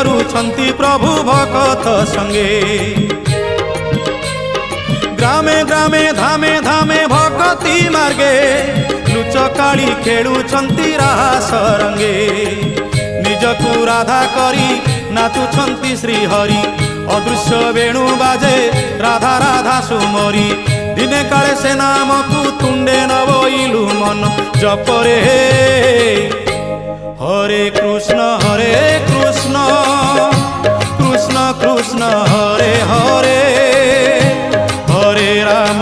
करुछन्ति प्रभु भक्त संगे। ग्रामे ग्रामे धामे धामे भक्ति मार्गे लुचकाली खेलुछन्ति रास रंगे। निजकु राधा करी नाचुछन्ति श्रीहरि अदृश्य वेणु बाजे राधा राधा सुमरी। दिने काले से नाम को तुंडे नबोइलु मन जपरे हरे कृष्ण कृष्ण कृष्ण हरे हरे हरे राम